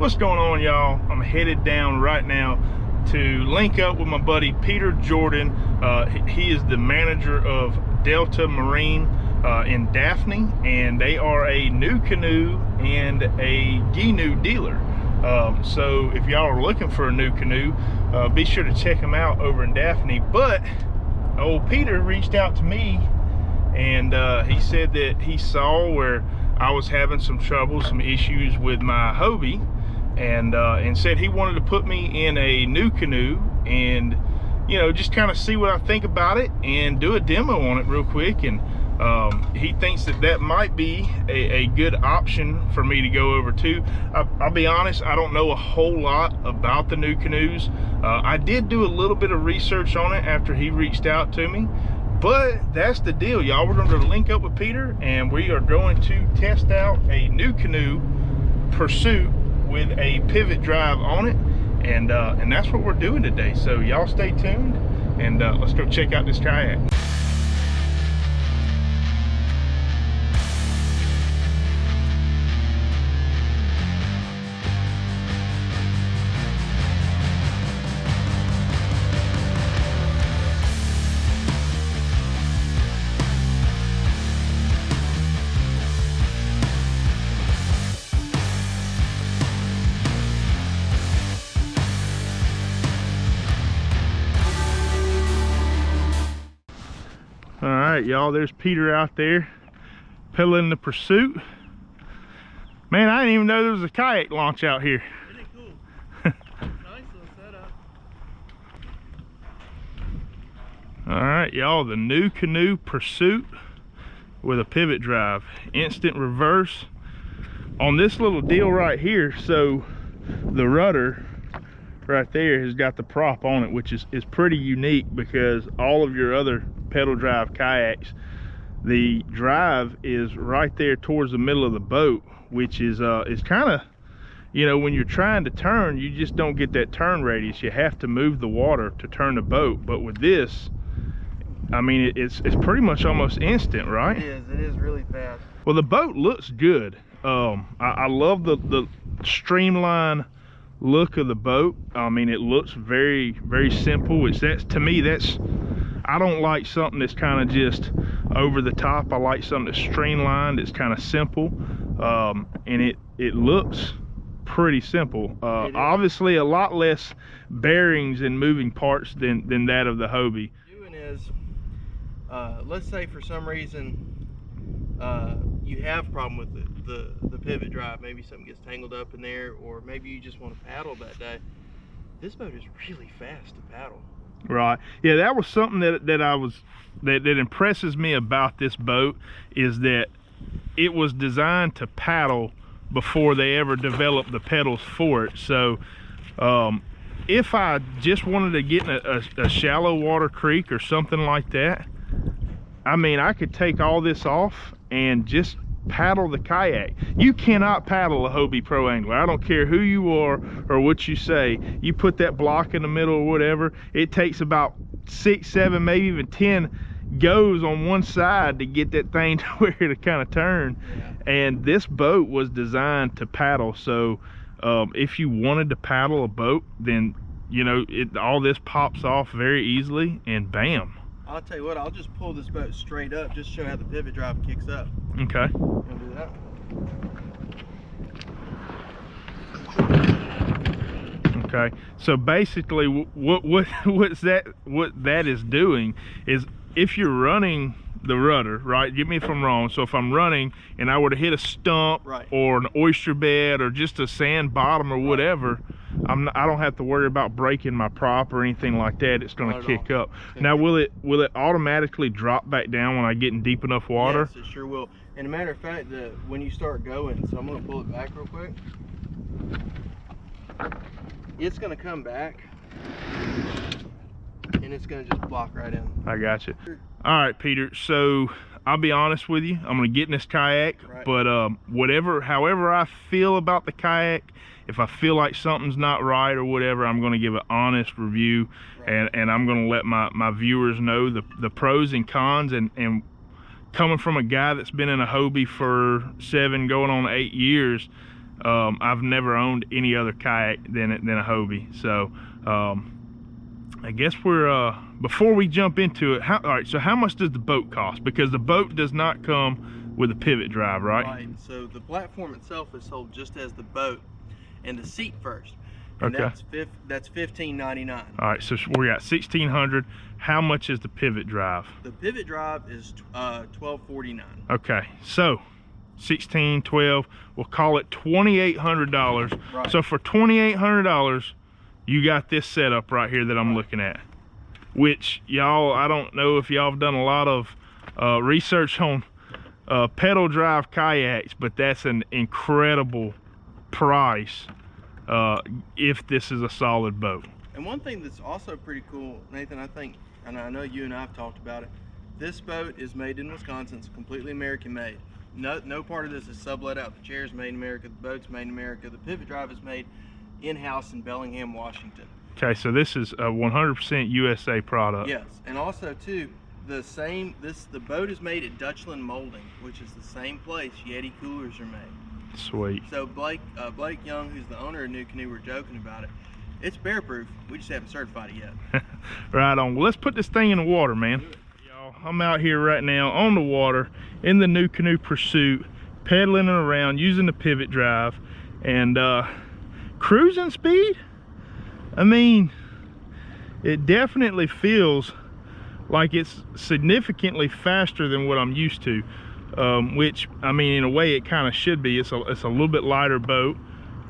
What's going on, y'all? I'm headed down right now to link up with my buddy Peter Jordan. He is the manager of Delta Marine in Daphne, and they are a Nucanoe and a Canoe dealer. So if y'all are looking for a Nucanoe, be sure to check them out over in Daphne. But old Peter reached out to me, and he said that he saw where I was having some trouble, some issues with my Hobie, and said he wanted to put me in a Nucanoe and, you know, just kind of see what I think about it and do a demo on it real quick. And he thinks that that might be a good option for me to go over to. I'll be honest, I don't know a whole lot about the Nucanoes. I did do a little bit of research on it after he reached out to me. But that's the deal, y'all. We're going to link up with Peter, and we are going to test out a Nucanoe Pursuit with a pivot drive on it, and that's what we're doing today. So y'all stay tuned, and let's go check out this kayak. All right, y'all, there's Peter out there pedaling the Pursuit. Man, I didn't even know there was a kayak launch out here. Pretty cool. Nice little setup. All right, y'all, the Nucanoe Pursuit with a pivot drive, instant reverse on this little deal right here. So the rudder right there has got the prop on it, which is pretty unique, because all of your other pedal drive kayaks, the drive is right there towards the middle of the boat, which is kind of, you know, when you're trying to turn, you just don't get that turn radius. You have to move the water to turn the boat. But with this, I mean, it's pretty much almost instant, right? It is really fast. Well, the boat looks good. I love the streamlined look of the boat. I mean, it looks very, very simple. To me, I don't like something that's kind of just over the top. I like something that's streamlined, it's kind of simple, and it looks pretty simple. Obviously a lot less bearings and moving parts than that of the Hobie. Doing is, let's say for some reason you have a problem with the pivot drive. Maybe something gets tangled up in there, or maybe you just want to paddle that day. This boat is really fast to paddle. Right. Yeah, that was something that impresses me about this boat, is that it was designed to paddle before they ever developed the pedals for it. So if I just wanted to get in a shallow water creek or something like that, I mean, I could take all this off and just paddle the kayak. You cannot paddle a Hobie Pro Angler. I don't care who you are or what you say. You put that block in the middle or whatever, it takes about 6, 7, maybe even 10 goes on one side to get that thing to where to kind of turn. Yeah. And this boat was designed to paddle. So if you wanted to paddle a boat, then, you know, all this pops off very easily, and bam. I'll tell you what, I'll just pull this boat straight up, just show how the pivot drive kicks up. Okay. You wanna do that? Okay. So basically, what that is doing is, if you're running the rudder, right? Get me if I'm wrong. So if I'm running and I were to hit a stump, right, or an oyster bed or just a sand bottom or whatever, I don't have to worry about breaking my prop or anything like that. It's going to kick up. Now, will it automatically drop back down when I get in deep enough water? Yes, it sure will. And a matter of fact, when you start going, so I'm going to pull it back real quick. It's going to come back, and it's going to just block right in. I got you. All right, Peter. So I'll be honest with you. I'm going to get in this kayak, right, but however I feel about the kayak, if I feel like something's not right or whatever, I'm going to give an honest review, right, and I'm going to let my viewers know the pros and cons. And coming from a guy that's been in a Hobie for 7 going on 8 years, I've never owned any other kayak than a Hobie. So I guess we're before we jump into it, all right, so how much does the boat cost? Because the boat does not come with a pivot drive, right? Right. So the platform itself is sold just as the boat and the seat first. And okay. That's $15.99. All right, so we got $1,600. How much is the pivot drive? The pivot drive is $12.49. Okay, so 16, 12, we'll call it $2,800. Right. So for $2,800, you got this setup right here that I'm looking at, which y'all, I don't know if y'all have done a lot of research on pedal drive kayaks, but that's an incredible price if this is a solid boat. And one thing that's also pretty cool, Nathan, I think, and I know you and I have talked about it, this boat is made in Wisconsin. It's completely American made. No part of this is sublet out. The chair's made in America, the boat's made in America, the pivot drive is made in-house in Bellingham, Washington. Okay, so this is a 100% USA product. Yes, and also too, the boat is made at Dutchland Molding, which is the same place Yeti coolers are made. Sweet. So Blake Young, who's the owner of Nucanoe, we're joking about it. It's bear proof. We just haven't certified it yet. Right on. Well, let's put this thing in the water, man. Y'all, I'm out here right now on the water in the Nucanoe Pursuit, pedaling it around using the pivot drive, and cruising speed. I mean, it definitely feels like it's significantly faster than what I'm used to, which, I mean, in a way it kind of should be. It's a little bit lighter boat,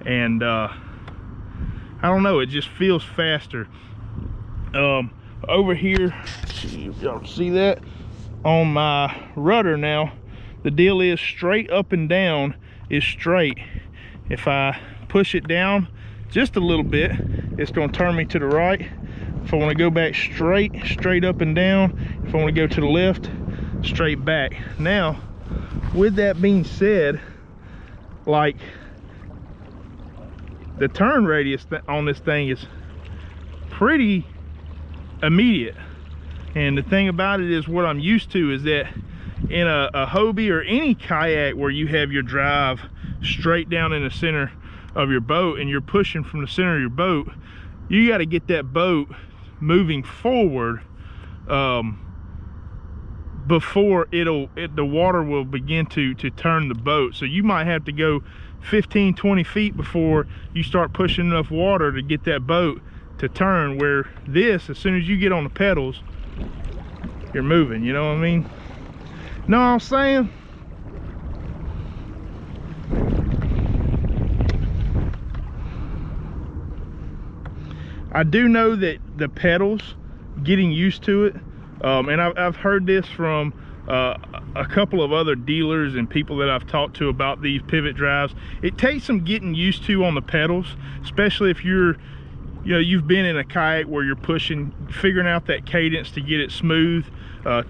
and I don't know, it just feels faster. Over here, if y'all see that on my rudder now, the deal is straight up and down is straight. If I push it down just a little bit, it's going to turn me to the right. If I want to go back straight up and down. If I want to go to the left, straight back. Now, with that being said, like, the turn radius on this thing is pretty immediate. And the thing about it is, what I'm used to is that in a Hobie or any kayak where you have your drive straight down in the center of your boat and you're pushing from the center of your boat, you got to get that boat moving forward before the water will begin to turn the boat. So you might have to go 15-20 feet before you start pushing enough water to get that boat to turn, where this, as soon as you get on the pedals, you're moving. You know what I mean? Know what I'm saying? I do know that the pedals, getting used to it, and I've heard this from a couple of other dealers and people that I've talked to about these pivot drives. It takes some getting used to on the pedals, especially if you've been in a kayak where you're pushing, figuring out that cadence to get it smooth.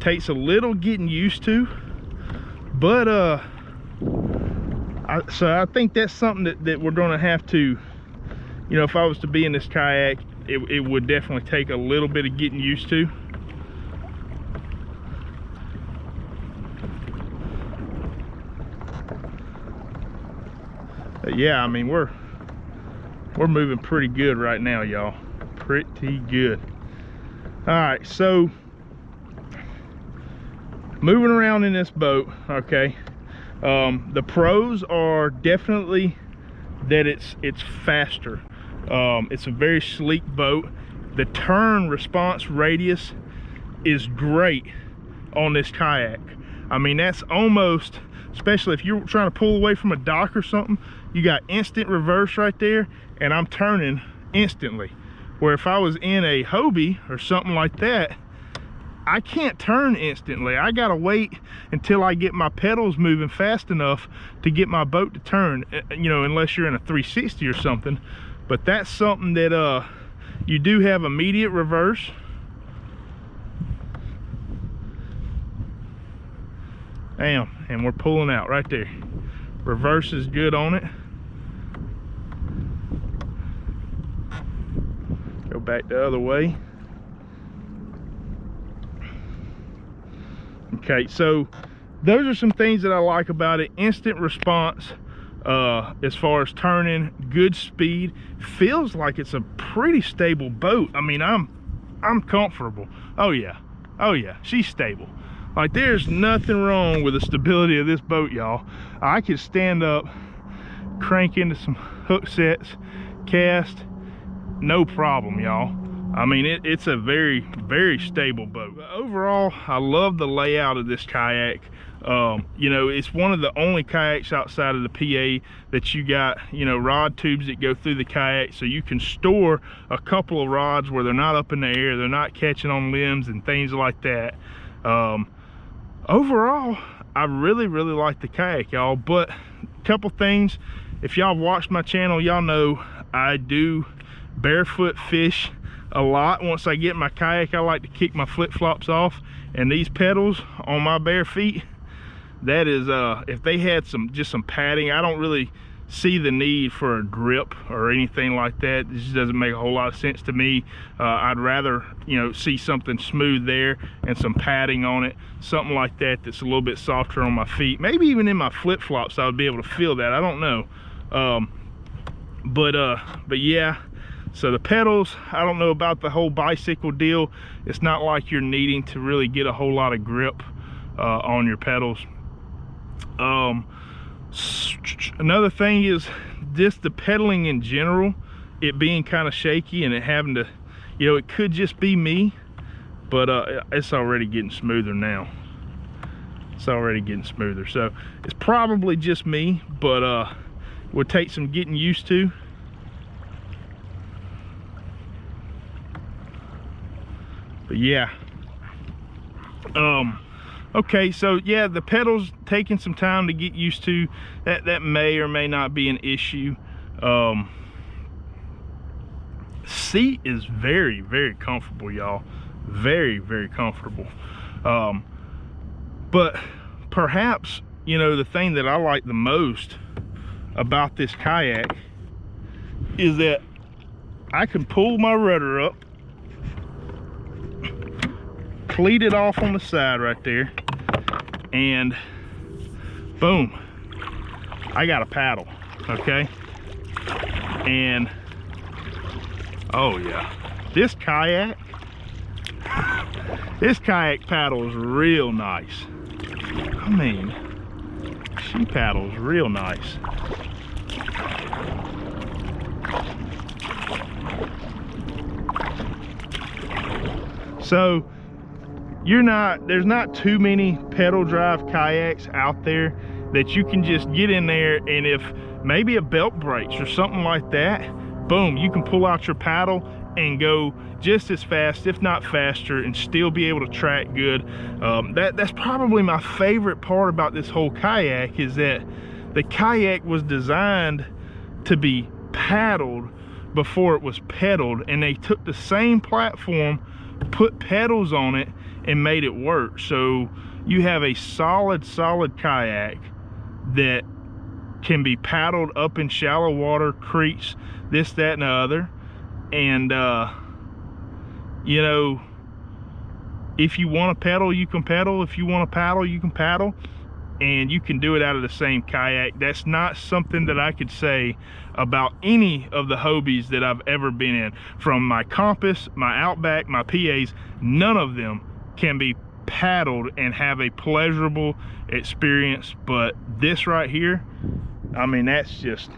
Takes a little getting used to, but so I think that's something that we're going to have to, if I was to be in this kayak, it would definitely take a little bit of getting used to. But yeah, I mean, we're moving pretty good right now, y'all. Pretty good. All right, so moving around in this boat, okay. The pros are definitely that it's faster. It's a very sleek boat. The turn response radius is great on this kayak. I mean, that's almost, especially if you're trying to pull away from a dock or something, you got instant reverse right there, and I'm turning instantly. Where if I was in a Hobie or something like that, I can't turn instantly. I gotta wait until I get my pedals moving fast enough to get my boat to turn, unless you're in a 360 or something. But that's something that you do have immediate reverse. Damn, and we're pulling out right there. Reverse is good on it. Go back the other way. Okay, so those are some things that I like about it. Instant response as far as turning, good speed. Feels like it's a pretty stable boat. I mean, I'm comfortable. Oh yeah, she's stable. Like, there's nothing wrong with the stability of this boat, y'all. I could stand up, crank into some hook sets, cast, no problem, y'all. I mean, it's a very, very stable boat. Overall, I love the layout of this kayak. You know, it's one of the only kayaks outside of the PA that you got, you know, rod tubes that go through the kayak, so you can store a couple of rods where they're not up in the air, they're not catching on limbs and things like that. Overall, I really like the kayak, y'all. But a couple things, if y'all watched my channel, y'all know I do barefoot fish a lot. Once I get in my kayak, I like to kick my flip-flops off, and these pedals on my bare feet, that is, if they had just some padding, I don't really see the need for a grip or anything like that. This just doesn't make a whole lot of sense to me. I'd rather, you know, see something smooth there and some padding on it, something like that that's a little bit softer on my feet. Maybe even in my flip-flops I would be able to feel that. I don't know. But yeah, so the pedals, I don't know about the whole bicycle deal. It's not like you're needing to really get a whole lot of grip on your pedals. Another thing is just the pedaling in general, it being kind of shaky and it having to, you know, it could just be me, but it's already getting smoother now. It's already getting smoother, so it's probably just me, but would take some getting used to. But yeah, okay, so yeah, the pedals taking some time to get used to. That may or may not be an issue. Seat is very comfortable, y'all. Very comfortable. But perhaps, you know, the thing that I like the most about this kayak is that I can pull my rudder up, cleat it off on the side right there, and boom, I got a paddle, okay? And oh yeah, this kayak paddles real nice. I mean, she paddles real nice. So there's not too many pedal drive kayaks out there that you can just get in there, and if maybe a belt breaks or something like that, boom, you can pull out your paddle and go just as fast, if not faster, and still be able to track good. That's probably my favorite part about this whole kayak, is that the kayak was designed to be paddled before it was pedaled, and they took the same platform, put pedals on it, and made it work. So you have a solid kayak that can be paddled up in shallow water, creeks, this, that, and the other. And you know, if you want to pedal, you can pedal. If you want to paddle, you can paddle, and you can do it out of the same kayak. That's not something that I could say about any of the Hobies that I've ever been in. From my Compass, my Outback, my PAs, none of them can be paddled and have a pleasurable experience. But this right here, I mean, that's just,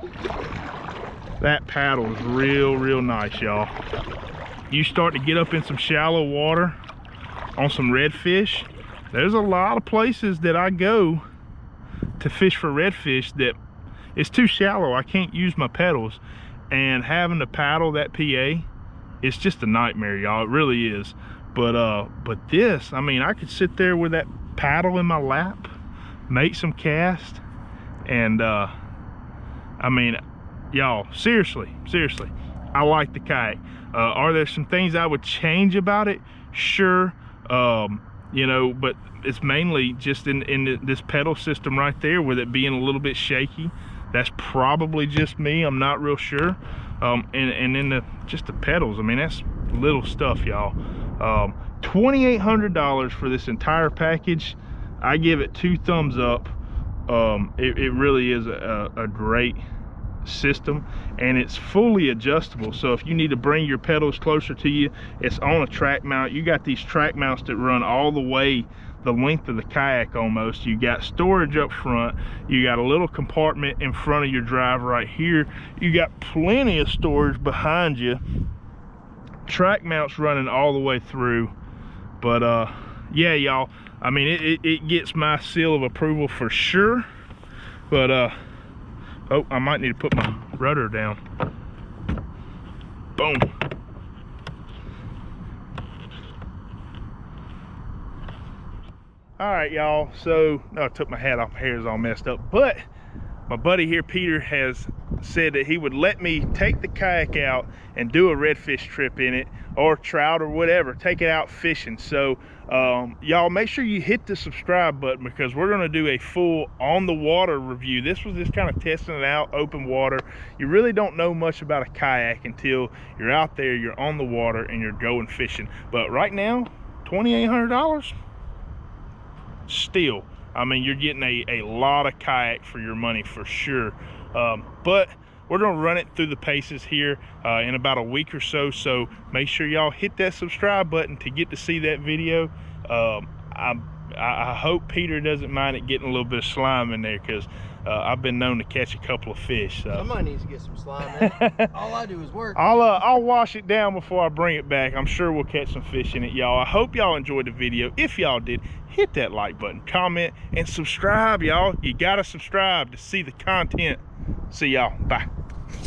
that paddle is real nice, y'all. You start to get up in some shallow water on some redfish. There's a lot of places that I go to fish for redfish that it's too shallow. I can't use my pedals, and having to paddle that PA, it's just a nightmare, y'all. It really is. But this, I mean, I could sit there with that paddle in my lap, make some cast, and I mean, y'all, seriously, I like the kayak. Are there some things I would change about it? Sure. You know, but it's mainly just in this pedal system right there, with it being a little bit shaky. That's probably just me, I'm not real sure. And then just the pedals, I mean, that's little stuff, y'all. $2,800 for this entire package. I give it 2 thumbs up. It really is a great system, and it's fully adjustable. So if you need to bring your pedals closer to you, it's on a track mount. You got these track mounts that run all the way the length of the kayak almost. You got storage up front, you got a little compartment in front of your drive right here, you got plenty of storage behind you, track mounts running all the way through. But yeah, y'all, I mean, it gets my seal of approval for sure. But oh, I might need to put my rudder down. Boom. All right, y'all, so I took my hat off, my hair is all messed up, but my buddy here, Peter, has said that he would let me take the kayak out and do a redfish trip in it, or trout or whatever, take it out fishing. So y'all make sure you hit the subscribe button, because we're gonna do a full on the water review. This was just kind of testing it out, open water. You really don't know much about a kayak until you're out there, you're on the water, and you're going fishing. But right now, $2,800 still, I mean, you're getting a lot of kayak for your money for sure. But we're gonna run it through the paces here in about a week or so. So make sure y'all hit that subscribe button to get to see that video. I hope Peter doesn't mind it getting a little bit of slime in there, because I've been known to catch a couple of fish. So somebody needs to get some slime in it. All I do is work. I'll wash it down before I bring it back. I'm sure we'll catch some fish in it, y'all. I hope y'all enjoyed the video. If y'all did, hit that like button, comment, and subscribe, y'all. You gotta subscribe to see the content. See y'all. Bye.